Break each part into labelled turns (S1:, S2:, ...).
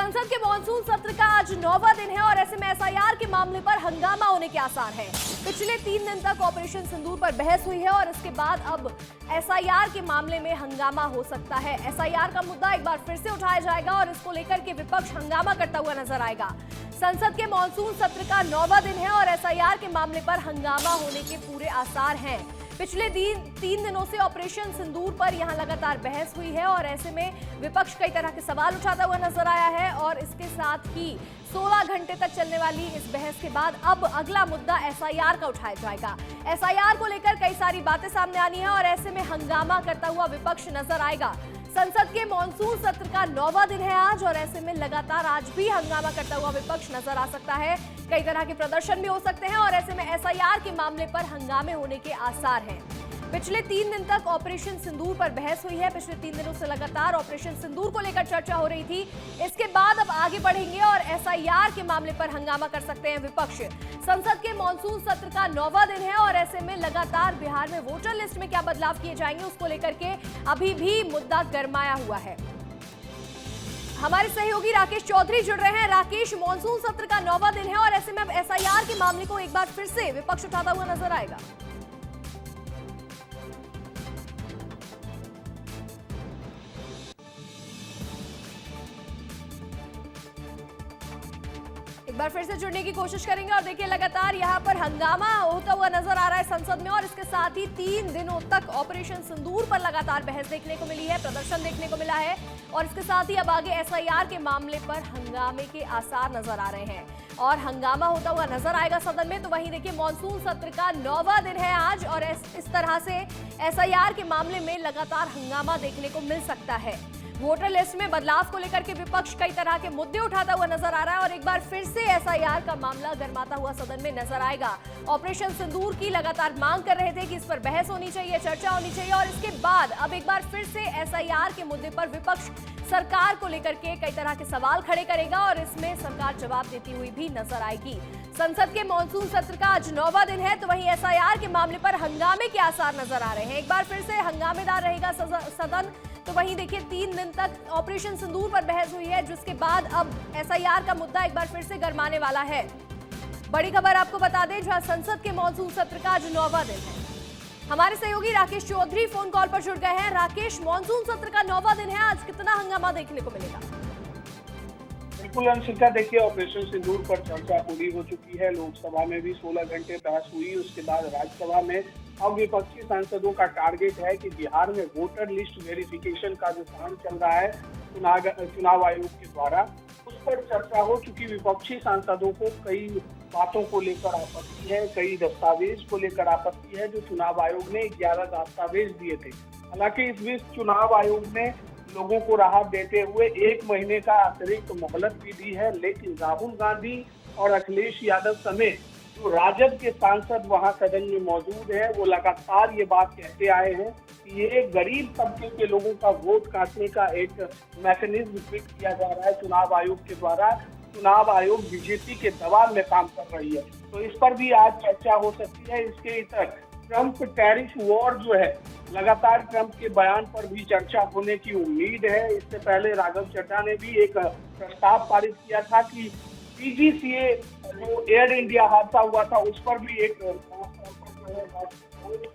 S1: संसद के मॉनसून सत्र का आज 9वां दिन है और ऐसे में एसआईआर के मामले पर हंगामा होने के आसार हैं। पिछले 3 दिन तक ऑपरेशन सिंदूर पर बहस हुई है और इसके बाद अब एसआईआर के मामले में हंगामा हो सकता है। एसआईआर का मुद्दा एक बार फिर से उठाया जाएगा और इसको लेकर के विपक्ष हंगामा करता हुआ नजर आएगा। संसद के मॉनसून सत्र का 9वां दिन है और एसआईआर के मामले पर हंगामा होने के पूरे आसार हैं। पिछले 3 दिनों से ऑपरेशन सिंदूर पर यहां लगातार बहस हुई है और ऐसे में विपक्ष कई तरह के सवाल उठाता हुआ नजर आया है और इसके साथ ही 16 घंटे तक चलने वाली इस बहस के बाद अब अगला मुद्दा एसआईआर का उठाया जाएगा। एसआईआर को लेकर कई सारी बातें सामने आनी है और ऐसे में हंगामा करता हुआ विपक्ष नजर आएगा। संसद के मॉनसून सत्र का 9वां दिन है आज और ऐसे में लगातार आज भी हंगामा करता हुआ विपक्ष नजर आ सकता है। कई तरह के प्रदर्शन भी हो सकते हैं और ऐसे में एसआईआर के मामले पर हंगामे होने के आसार हैं। पिछले 3 दिन तक ऑपरेशन सिंदूर पर बहस हुई है। पिछले 3 दिनों से लगातार ऑपरेशन सिंदूर को लेकर चर्चा हो रही थी। इसके बाद अब आगे बढ़ेंगे और एसआईआर के मामले पर हंगामा कर सकते हैं विपक्ष। संसद के मॉनसून सत्र का 9वां दिन है और ऐसे में लगातार बिहार में वोटर लिस्ट में क्या बदलाव किए जाएंगे उसको लेकर के अभी भी मुद्दा गरमाया हुआ है। हमारे सहयोगी राकेश चौधरी जुड़ रहे हैं। राकेश, मॉनसून सत्र का 9वां दिन है और ऐसे में अब एसआईआर के मामले को एक बार फिर से विपक्ष उठाता हुआ नजर आएगा। एक बार फिर से जुड़ने की कोशिश करेंगे और देखिए लगातार यहां पर हंगामा होता हुआ नजर आ रहा है संसद में और इसके साथ ही 3 दिनों तक ऑपरेशन सिंदूर पर लगातार बहस देखने को मिली है, प्रदर्शन देखने को मिला है और इसके साथ ही अब आगे एसआईआर के मामले पर हंगामे के आसार नजर आ रहे हैं और हंगामा होता हुआ नजर आएगा सदन में। तो वहीं देखिए मॉनसून सत्र का 9वां दिन है आज और इस तरह से एसआईआर के मामले में लगातार हंगामा देखने को मिल सकता है। वोटर लिस्ट में बदलाव को लेकर के विपक्ष कई तरह के मुद्दे उठाता हुआ नजर आ रहा है और एक बार फिर से एसआईआर का मामला गरमाता हुआ सदन में नजर आएगा। ऑपरेशन सिंदूर की लगातार मांग कर रहे थे कि इस पर बहस होनी चाहिए, चर्चा होनी चाहिए और इसके बाद अब एक बार फिर से एसआईआर के मुद्दे पर विपक्ष सरकार को लेकर के कई तरह के सवाल खड़े करेगा और इसमें सरकार जवाब देती हुई भी नजर आएगी। संसद के मॉनसून सत्र का आज 9वां दिन है तो वहीं एसआईआर के मामले पर हंगामे के आसार नजर आ रहे हैं। एक बार फिर से हंगामेदार रहेगा सदन। तो वहीं देखिए 3 दिन तक ऑपरेशन सिंदूर पर बहस हुई है जिसके बाद अब एसआईआर का मुद्दा एक बार फिर से गरमाने वाला है। बड़ी खबर आपको बता दें, जहां संसद के मॉनसून सत्र का आज 9वां दिन है। हमारे सहयोगी राकेश चौधरी फोन कॉल पर जुड़ गए हैं। राकेश, मॉनसून सत्र का 9वां दिन है, आज कितना हंगामा देखने को मिलेगा?
S2: बिल्कुल अंशिका, देखिए ऑपरेशन सिंदूर पर चर्चा पूरी हो चुकी है। लोकसभा में भी 16 घंटे बहस हुई, उसके बाद राज्यसभा में अब विपक्षी सांसदों का टारगेट है कि बिहार में वोटर लिस्ट वेरिफिकेशन का जो काम चल रहा है चुनाव आयोग के द्वारा, उस पर चर्चा हो चुकी। विपक्षी सांसदों को कई बातों को लेकर आपत्ति है, कई दस्तावेज को लेकर आपत्ति है जो चुनाव आयोग ने 11 दस्तावेज दिए थे। हालांकि इस बीच चुनाव आयोग ने लोगों को राहत देते हुए 1 महीने का अतिरिक्त मोहलत भी दी है, लेकिन राहुल गांधी और अखिलेश यादव समेत जो राजद के सांसद वहां सदन में मौजूद है वो लगातार ये बात कहते आए हैं कि ये गरीब तबके के लोगों का वोट काटने का एक मैकेनिज्म फिट किया जा रहा है चुनाव आयोग के द्वारा। चुनाव आयोग बीजेपी के दबाव में काम कर रही है, तो इस पर भी आज चर्चा हो सकती है। इसके इतर ट्रंप टैरिफ वॉर जो है, लगातार ट्रंप के बयान पर भी चर्चा होने की उम्मीद है। इससे पहले राघव चड्ढा ने भी एक प्रस्ताव पारित किया था कि पीजीसीए जो एयर इंडिया हादसा हुआ था उस पर भी एक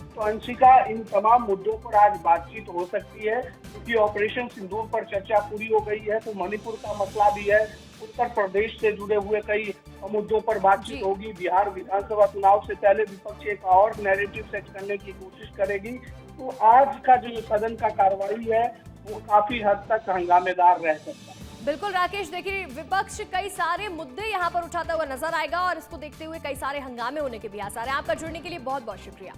S2: तो अंशिका, इन तमाम मुद्दों पर आज बातचीत हो सकती है क्योंकि ऑपरेशन सिंदूर पर चर्चा पूरी हो गई है। तो मणिपुर का मसला भी है, उत्तर प्रदेश से जुड़े हुए कई मुद्दों पर बातचीत होगी। बिहार विधानसभा चुनाव से पहले विपक्ष एक और नैरेटिव सेट करने की कोशिश करेगी। तो आज का जो सदन का कार्रवाई है वो काफी हद तक हंगामेदार रह सकता है।
S1: बिल्कुल राकेश, देखिए विपक्ष कई सारे मुद्दे यहां पर उठाता हुआ नजर आएगा और इसको देखते हुए कई सारे हंगामे होने के भी आसार हैं। आपका जुड़ने के लिए बहुत बहुत शुक्रिया।